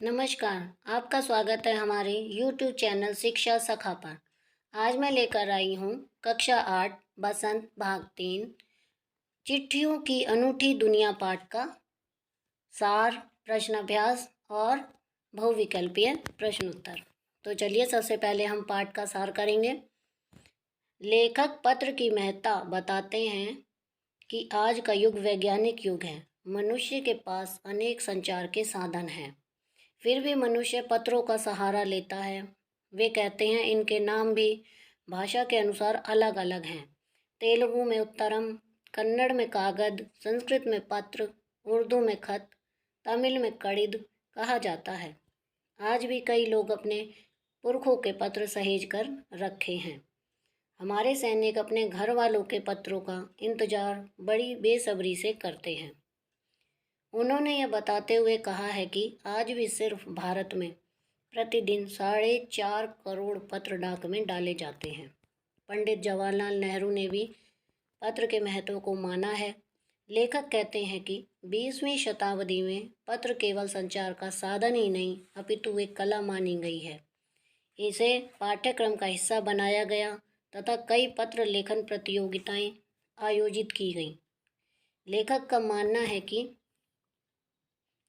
नमस्कार। आपका स्वागत है हमारे YouTube चैनल शिक्षा सखा पर। आज मैं लेकर आई हूँ कक्षा 8 बसंत भाग 3 चिट्ठियों की अनूठी दुनिया पाठ का सार, प्रश्नाभ्यास और बहुविकल्पीय प्रश्न उत्तर। तो चलिए सबसे पहले हम पाठ का सार करेंगे। लेखक पत्र की महत्ता बताते हैं कि आज का युग वैज्ञानिक युग है। मनुष्य के पास अनेक संचार के साधन हैं, फिर भी मनुष्य पत्रों का सहारा लेता है। वे कहते हैं इनके नाम भी भाषा के अनुसार अलग अलग हैं। तेलुगु में उत्तरम, कन्नड़ में कागद, संस्कृत में पत्र, उर्दू में खत, तमिल में कड़िद कहा जाता है। आज भी कई लोग अपने पुरखों के पत्र सहेज कर रखे हैं। हमारे सैनिक अपने घर वालों के पत्रों का इंतजार बड़ी बेसब्री से करते हैं। उन्होंने यह बताते हुए कहा है कि आज भी सिर्फ भारत में प्रतिदिन 4.5 करोड़ पत्र डाक में डाले जाते हैं। पंडित जवाहरलाल नेहरू ने भी पत्र के महत्व को माना है। लेखक कहते हैं कि 20वीं शताब्दी में पत्र केवल संचार का साधन ही नहीं अपितु एक कला मानी गई है। इसे पाठ्यक्रम का हिस्सा बनाया गया तथा कई पत्र लेखन प्रतियोगिताएं आयोजित की गईं। लेखक का मानना है कि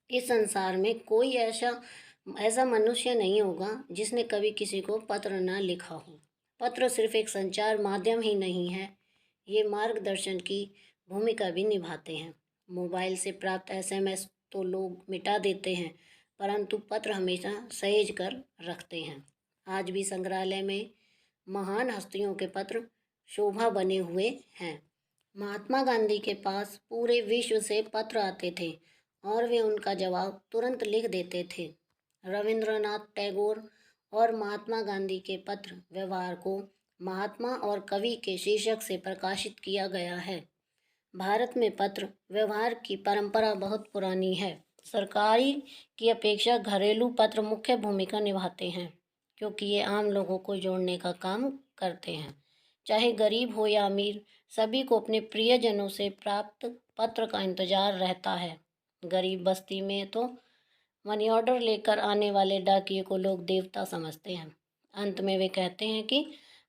इस संसार में कोई ऐसा मनुष्य नहीं होगा जिसने कभी किसी को पत्र न लिखा हो। पत्र सिर्फ एक संचार माध्यम ही नहीं है, ये मार्गदर्शन की भूमिका भी निभाते हैं। मोबाइल से प्राप्त SMS तो लोग मिटा देते हैं, परंतु पत्र हमेशा सहेज कर रखते हैं। आज भी संग्रहालय में महान हस्तियों के पत्र शोभा बने हुए हैं। महात्मा गांधी के पास पूरे विश्व से पत्र आते थे और वे उनका जवाब तुरंत लिख देते थे। रविंद्रनाथ टैगोर और महात्मा गांधी के पत्र व्यवहार को महात्मा और कवि के शीर्षक से प्रकाशित किया गया है। भारत में पत्र व्यवहार की परंपरा बहुत पुरानी है। सरकारी की अपेक्षा घरेलू पत्र मुख्य भूमिका निभाते हैं, क्योंकि ये आम लोगों को जोड़ने का काम करते हैं। चाहे गरीब हो या अमीर, सभी को अपने प्रियजनों से प्राप्त पत्र का इंतजार रहता है। गरीब बस्ती में तो मनी ऑर्डर लेकर आने वाले डाकिये को लोग देवता समझते हैं। अंत में वे कहते हैं कि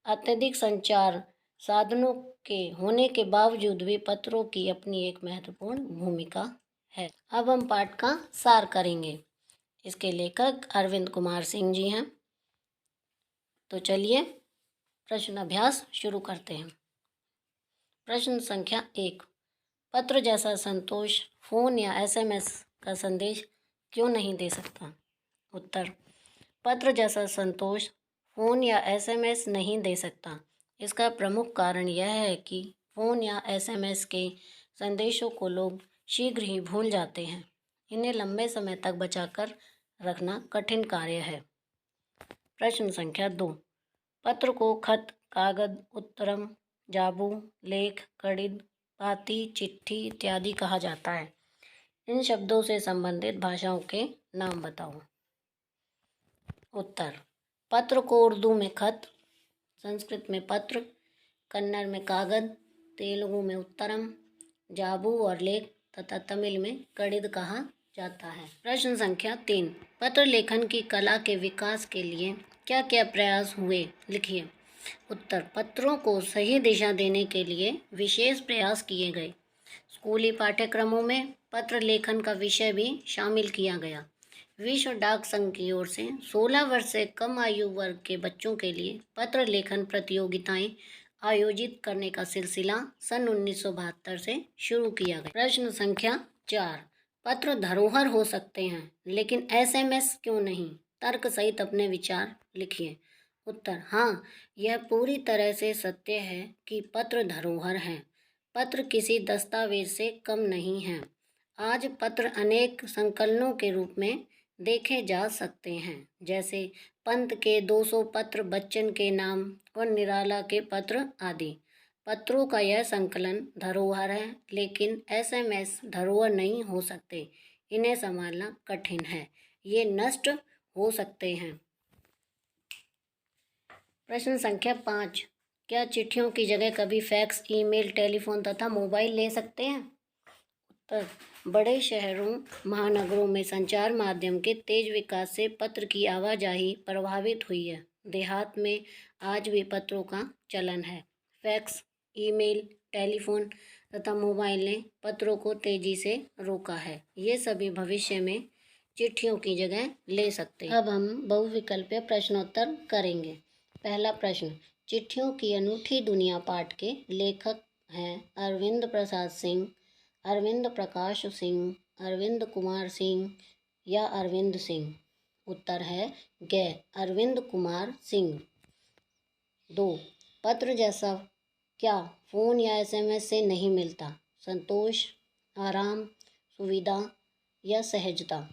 अत्यधिक संचार साधनों के होने के बावजूद भी पत्रों की अपनी एक महत्वपूर्ण भूमिका है। अब हम पाठ का सार करेंगे। इसके लेखक अरविंद कुमार सिंह जी हैं। तो चलिए प्रश्न अभ्यास शुरू करते हैं। प्रश्न संख्या 1। पत्र जैसा संतोष फ़ोन या SMS का संदेश क्यों नहीं दे सकता? उत्तर, पत्र जैसा संतोष फ़ोन या SMS नहीं दे सकता। इसका प्रमुख कारण यह है कि फ़ोन या SMS के संदेशों को लोग शीघ्र ही भूल जाते हैं। इन्हें लंबे समय तक बचाकर रखना कठिन कार्य है। प्रश्न संख्या 2। पत्र को खत, कागज, उत्तरम, जाबू, लेख, कड़िद, पाती, चिट्ठी इत्यादि कहा जाता है। इन शब्दों से संबंधित भाषाओं के नाम बताओ। उत्तर, पत्र को उर्दू में खत, संस्कृत में पत्र, कन्नड़ में कागज, तेलुगु में उत्तरम, जाबू और लेख तथा तमिल में कड़िद कहा जाता है। प्रश्न संख्या 3। पत्र लेखन की कला के विकास के लिए क्या क्या प्रयास हुए, लिखिए। उत्तर, पत्रों को सही दिशा देने के लिए विशेष प्रयास किए गए। स्कूली पाठ्यक्रमों में पत्र लेखन का विषय भी शामिल किया गया। विश्व डाक संघ की ओर से 16 वर्ष से कम आयु वर्ग के बच्चों के लिए पत्र लेखन प्रतियोगिताएं आयोजित करने का सिलसिला सन 1972 से शुरू किया गया। प्रश्न संख्या 4। पत्र धरोहर हो सकते हैं, लेकिन SMS क्यों नहीं? तर्क सहित अपने विचार लिखिए। उत्तर, हाँ, यह पूरी तरह से सत्य है कि पत्र धरोहर हैं। पत्र किसी दस्तावेज से कम नहीं हैं। आज पत्र अनेक संकलनों के रूप में देखे जा सकते हैं, जैसे पंत के 200 पत्र, बच्चन के नाम और निराला के पत्र आदि। पत्रों का यह संकलन धरोहर है, लेकिन SMS धरोहर नहीं हो सकते। इन्हें संभालना कठिन है, ये नष्ट हो सकते हैं। प्रश्न संख्या 5। क्या चिट्ठियों की जगह कभी फैक्स, ईमेल, टेलीफोन तथा मोबाइल ले सकते हैं? उत्तर, बड़े शहरों महानगरों में संचार माध्यम के तेज विकास से पत्र की आवाजाही प्रभावित हुई है। देहात में आज भी पत्रों का चलन है। फैक्स, ईमेल, टेलीफोन तथा मोबाइल ने पत्रों को तेजी से रोका है। ये सभी भविष्य में चिट्ठियों की जगह ले सकते हैं। अब हम बहुविकल्पीय प्रश्नोत्तर करेंगे। पहला प्रश्न, चिट्ठियों की अनूठी दुनिया पाठ के लेखक हैं अरविंद प्रसाद सिंह, अरविंद प्रकाश सिंह, अरविंद कुमार सिंह या अरविंद सिंह। उत्तर है ग, अरविंद कुमार सिंह। 2, पत्र जैसा क्या फ़ोन या एसएमएस से नहीं मिलता? संतोष, आराम, सुविधा या सहजता।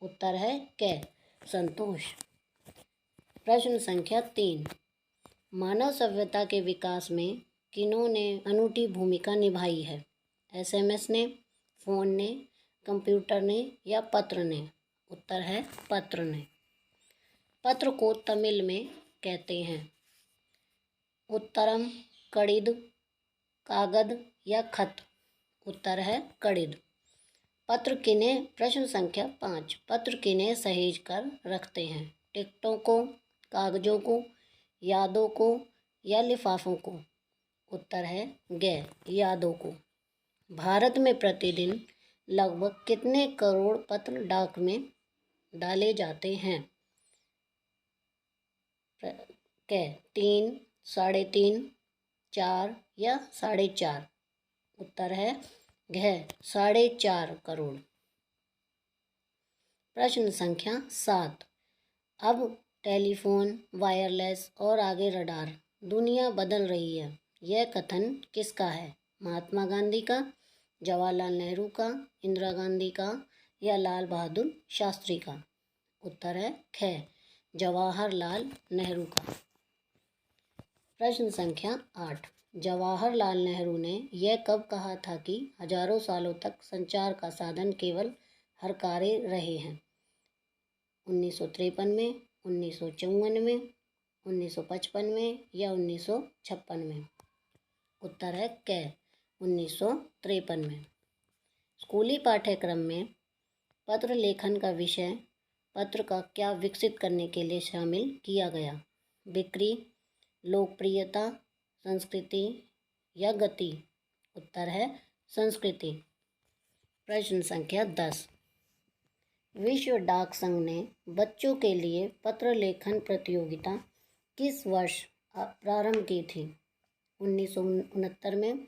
उत्तर है क, संतोष। प्रश्न संख्या 3, मानव सभ्यता के विकास में किन्होंने अनूठी भूमिका निभाई है? एसएमएस ने, फ़ोन ने, कंप्यूटर ने या पत्र ने। उत्तर है पत्र ने। पत्र को तमिल में कहते हैं उत्तरम, कड़िद, कागद या खत। उत्तर है कड़िद। पत्र किन्हें प्रश्न संख्या 5, पत्र किन्हें सहेज कर रखते हैं? टिकटों को, कागजों को, यादों को या लिफाफों को। उत्तर है ग, यादों को। भारत में प्रतिदिन लगभग कितने करोड़ पत्र डाक में डाले जाते हैं? क, 3, 3.5, 4 या 4.5। उत्तर है घ, 4.5 करोड़। प्रश्न संख्या 7, अब टेलीफोन, वायरलेस और आगे रडार, दुनिया बदल रही है, यह कथन किसका है? महात्मा गांधी का, जवाहरलाल नेहरू का, इंदिरा गांधी का या लाल बहादुर शास्त्री का। उत्तर है ख, जवाहरलाल नेहरू का। प्रश्न संख्या 8, जवाहरलाल नेहरू ने यह कब कहा था कि हजारों सालों तक संचार का साधन केवल हरकारे रहे हैं? 1953 में, 1954 में, 1955 में या 1956 में। उत्तर है क, 1953 में। स्कूली पाठ्यक्रम में पत्र लेखन का विषय पत्र का क्या विकसित करने के लिए शामिल किया गया? बिक्री, लोकप्रियता, संस्कृति या गति। उत्तर है संस्कृति। प्रश्न संख्या 10, विश्व डाक संघ ने बच्चों के लिए पत्र लेखन प्रतियोगिता किस वर्ष प्रारंभ की थी? 1969 में,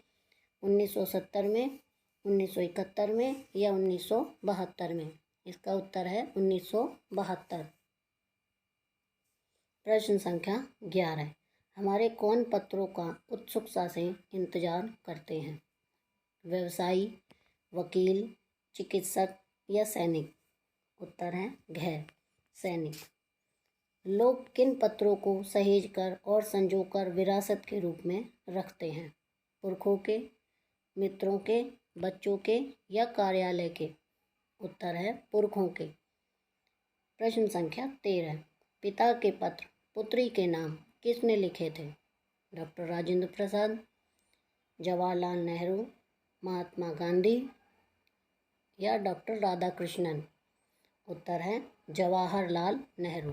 1970 में, 1971 में या 1972 में। इसका उत्तर है 1972। प्रश्न संख्या 11, हमारे कौन पत्रों का उत्सुकता से इंतजार करते हैं? व्यवसायी, वकील, चिकित्सक या सैनिक। उत्तर है घ, सैनिक। लोग किन पत्रों को सहेज कर और संजोकर विरासत के रूप में रखते हैं? पुरखों के, मित्रों के, बच्चों के या कार्यालय के। उत्तर है पुरखों के। प्रश्न संख्या 13, पिता के पत्र पुत्री के नाम किसने लिखे थे? डॉक्टर राजेंद्र प्रसाद, जवाहरलाल नेहरू, महात्मा गांधी या डॉक्टर राधाकृष्णन। उत्तर है जवाहरलाल नेहरू।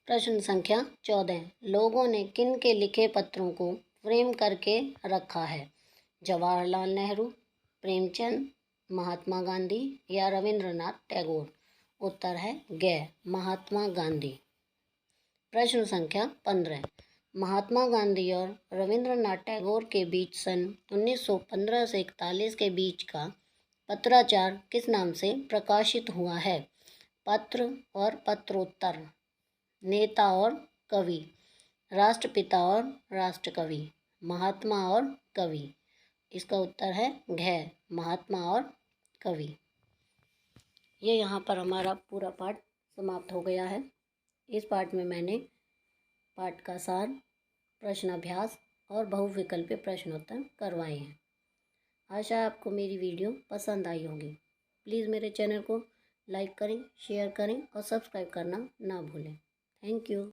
प्रश्न संख्या 14, लोगों ने किन के लिखे पत्रों को फ्रेम करके रखा है? जवाहरलाल नेहरू, प्रेमचंद, महात्मा गांधी या रविंद्रनाथ टैगोर। उत्तर है ग, महात्मा गांधी। प्रश्न संख्या 15, महात्मा गांधी और रविंद्रनाथ टैगोर के बीच सन 1915 से 41 के बीच का पत्राचार किस नाम से प्रकाशित हुआ है? पत्र और पत्रोत्तर, नेता और कवि, राष्ट्रपिता और राष्ट्रकवि, महात्मा और कवि। इसका उत्तर है घ, महात्मा और कवि। ये यहाँ पर हमारा पूरा पाठ समाप्त हो गया है। इस पाठ में मैंने पाठ का सार, प्रश्न अभ्यास और बहुविकल्पीय प्रश्नोत्तर करवाए हैं। आशा है आपको मेरी वीडियो पसंद आई होगी। प्लीज़ मेरे चैनल को लाइक करें, शेयर करें और सब्सक्राइब करना ना भूलें। Thank you.